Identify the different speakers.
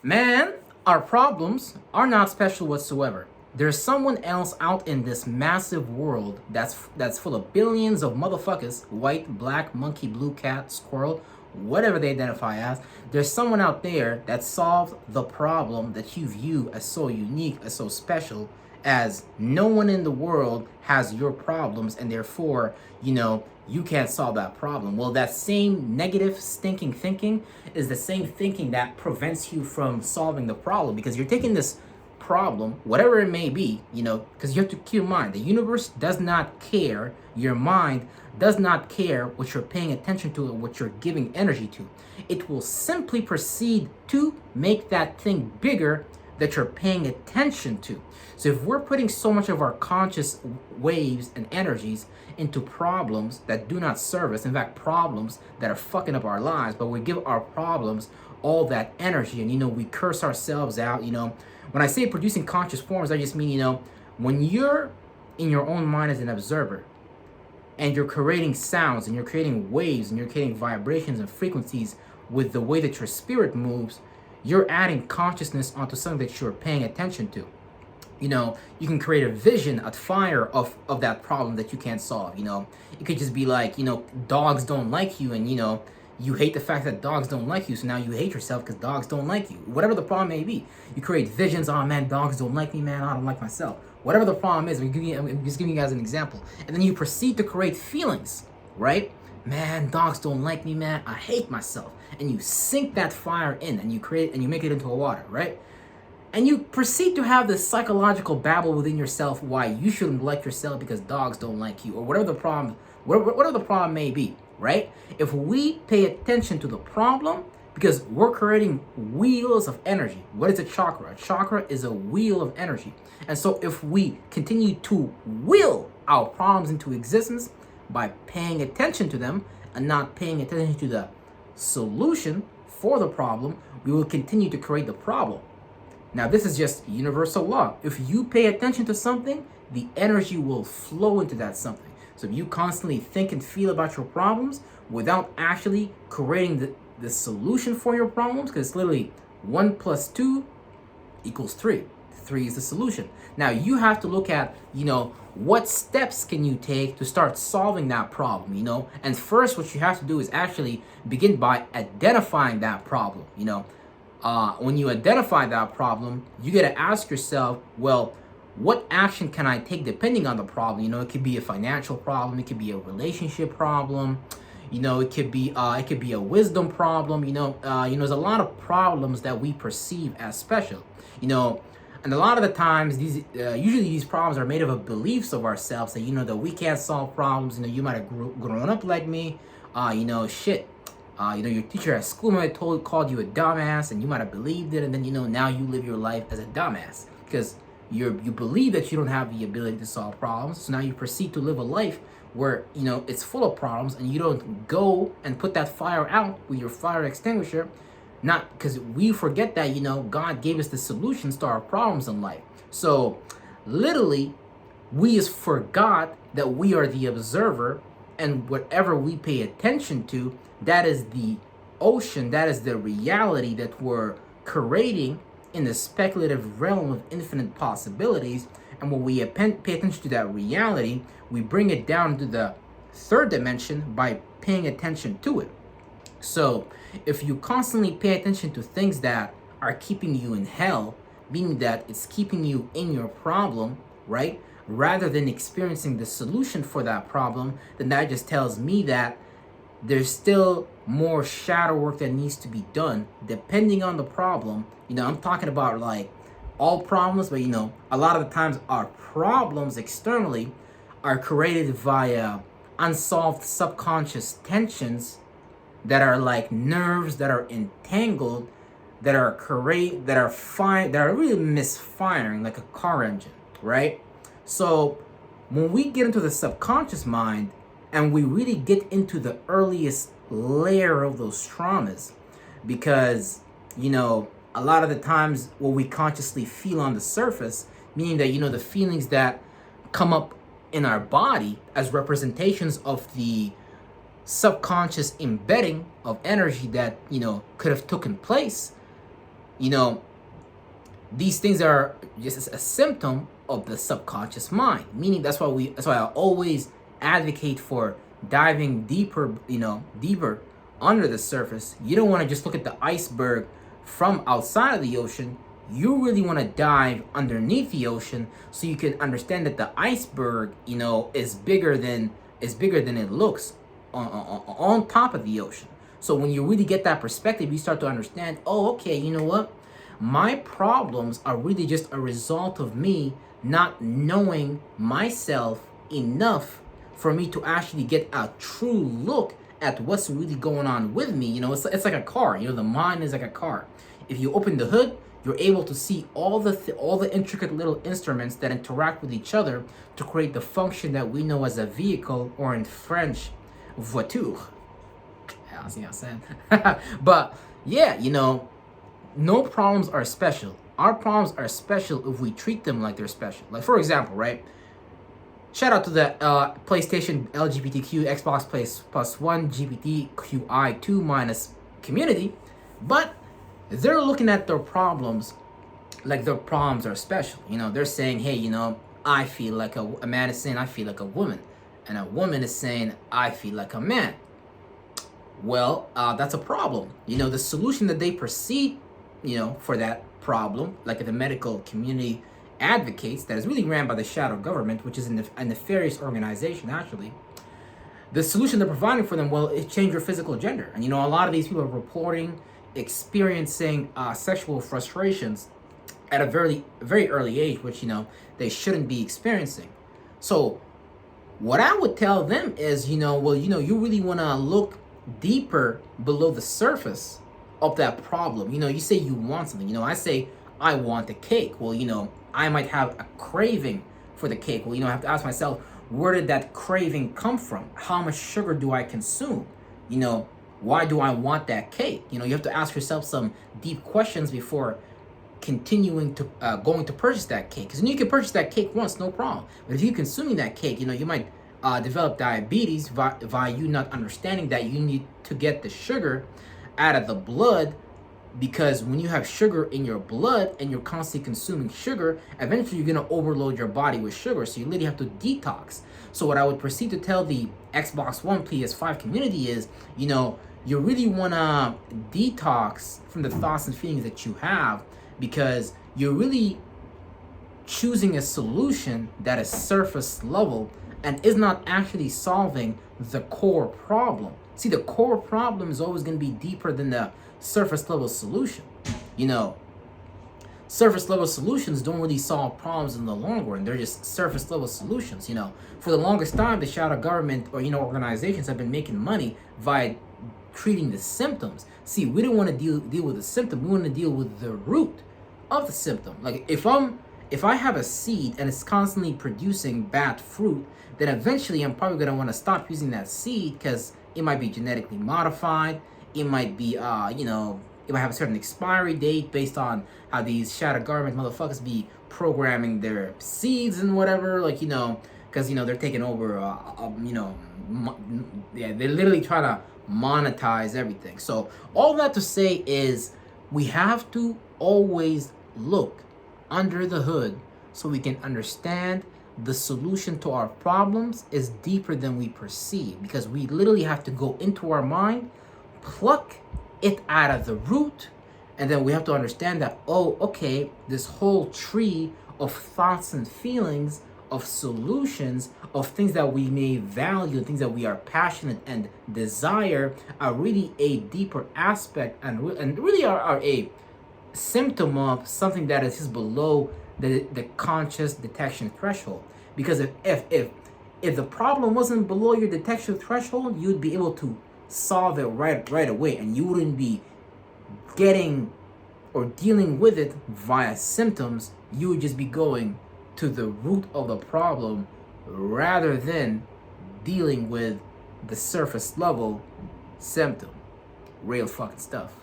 Speaker 1: Man, our problems are not special whatsoever. There's someone else out in this massive world that's full of billions of motherfuckers, white, black, monkey, blue, cat, squirrel, whatever they identify as. There's someone out there that solved the problem that you view as so unique, as so special, as no one in the world has your problems, and therefore, you can't solve that problem. Well, that same negative, stinking thinking is the same thinking that prevents you from solving the problem, because you're taking this problem, whatever it may be, because you have to keep in mind the universe does not care, your mind does not care what you're paying attention to or what you're giving energy to. It will simply proceed to make that thing bigger that you're paying attention to. So if we're putting so much of our conscious waves and energies into problems that do not serve us, in fact, problems that are fucking up our lives, but we give our problems all that energy and, we curse ourselves out, When I say producing conscious forms, I just mean, when you're in your own mind as an observer and you're creating sounds and you're creating waves and you're creating vibrations and frequencies with the way that your spirit moves, you're adding consciousness onto something that you're paying attention to. You can create a vision, a fire of that problem that you can't solve. It could just be like, dogs don't like you, and you hate the fact that dogs don't like you, so now you hate yourself because dogs don't like you. Whatever the problem may be, you create visions. Oh man, dogs don't like me, man. I don't like myself. Whatever the problem is, I'm just giving you guys an example, and then you proceed to create feelings, right? Man, dogs don't like me, man. I hate myself, and you sink that fire in, and you make it into a water, right? And you proceed to have this psychological babble within yourself why you shouldn't like yourself because dogs don't like you, or whatever the problem may be, right? If we pay attention to the problem, because we're creating wheels of energy. What is a chakra? A chakra is a wheel of energy. And so if we continue to will our problems into existence by paying attention to them and not paying attention to the solution for the problem, we will continue to create the problem. Now, this is just universal law. If you pay attention to something, the energy will flow into that something. So if you constantly think and feel about your problems without actually creating the solution for your problems, because it's literally 1 + 2 = 3. 3 is the solution. Now, you have to look at, what steps can you take to start solving that problem, And first, what you have to do is actually begin by identifying that problem, When you identify that problem, you got to ask yourself, well, what action can I take depending on the problem? It could be a financial problem, it could be a relationship problem, it could be a wisdom problem. There's a lot of problems that we perceive as special, and a lot of the times usually these problems are made of beliefs of ourselves that that we can't solve problems. You might have grown up like me, shit. Your teacher at school might have called you a dumbass, and you might have believed it, and then now you live your life as a dumbass because you believe that you don't have the ability to solve problems. So now you proceed to live a life where it's full of problems, and you don't go and put that fire out with your fire extinguisher. Not because we forget that God gave us the solutions to our problems in life. So literally, we just forgot that we are the observer, and whatever we pay attention to, that is the ocean, that is the reality that we're creating in the speculative realm of infinite possibilities. And when we pay attention to that reality, we bring it down to the third dimension by paying attention to it. So if you constantly pay attention to things that are keeping you in hell, meaning that it's keeping you in your problem, right? Rather than experiencing the solution for that problem, then that just tells me that there's still more shadow work that needs to be done depending on the problem. I'm talking about like all problems, but a lot of the times our problems externally are created via unsolved subconscious tensions that are like nerves that are entangled, that are really misfiring like a car engine, right? So when we get into the subconscious mind and we really get into the earliest layer of those traumas, because a lot of the times what we consciously feel on the surface, meaning that the feelings that come up in our body as representations of the subconscious embedding of energy that could have taken place, You know, these things are just a symptom of the subconscious mind. Meaning that's why I always advocate for diving deeper, deeper under the surface. You don't want to just look at the iceberg from outside of the ocean. You really want to dive underneath the ocean so you can understand that the iceberg, is bigger than it looks on top of the ocean. So when you really get that perspective, you start to understand, oh, okay, you know what? My problems are really just a result of me not knowing myself enough for me to actually get a true look at what's really going on with me. It's like a car. The mind is like a car. If you open the hood, you're able to see all the intricate little instruments that interact with each other to create the function that we know as a vehicle, or in French, voiture. Yeah, see what I'm saying? But yeah, no problems are special. Our problems are special if we treat them like they're special. Like, for example, right? Shout out to the PlayStation LGBTQ Xbox plus one GBTQI2 minus community, but they're looking at their problems like their problems are special. They're saying, hey, I feel like a man is saying I feel like a woman, and a woman is saying I feel like a man. Well, that's a problem. The solution that they proceed, for that problem, like the medical community advocates, that is really ran by the shadow government, which is a nefarious organization, actually. The solution they're providing for them, well, is change your physical gender. And, a lot of these people are reporting experiencing sexual frustrations at a very, very early age, which, they shouldn't be experiencing. So what I would tell them is, well, you really want to look deeper below the surface of that problem. You say you want something. I say I want a cake. Well, I might have a craving for the cake. Well, I have to ask myself, where did that craving come from? How much sugar do I consume? Why do I want that cake? You have to ask yourself some deep questions before continuing to going to purchase that cake. Because you can purchase that cake once, no problem. But if you're consuming that cake, you might develop diabetes via you not understanding that you need to get the sugar out of the blood, because when you have sugar in your blood and you're constantly consuming sugar, eventually you're going to overload your body with sugar, so you literally have to detox. So what I would proceed to tell the Xbox One, PS5 community is, you really want to detox from the thoughts and feelings that you have, because you're really choosing a solution that is surface level and is not actually solving the core problem. See, the core problem is always going to be deeper than the surface level solution. Surface level solutions don't really solve problems in the long run. They're just surface level solutions. For the longest time, the shadow government or organizations have been making money via treating the symptoms. See, we don't want to deal with the symptom. We want to deal with the root of the symptom. Like, if I have a seed and it's constantly producing bad fruit, then eventually I'm probably going to want to stop using that seed, because it might be genetically modified. It might be, it might have a certain expiry date based on how these shadow government motherfuckers be programming their seeds and whatever. Because, they're taking over, they're literally trying to monetize everything. So all that to say is, we have to always look under the hood so we can understand the solution to our problems is deeper than we perceive, because we literally have to go into our mind, pluck it out of the root, and then we have to understand that, oh, okay, this whole tree of thoughts and feelings, of solutions, of things that we may value, things that we are passionate and desire, are really a deeper aspect and really are a symptom of something that is just below the conscious detection threshold. Because if the problem wasn't below your detection threshold, you'd be able to solve it right away, and you wouldn't be getting or dealing with it via symptoms. You would just be going to the root of the problem rather than dealing with the surface level symptom. Real fucking stuff.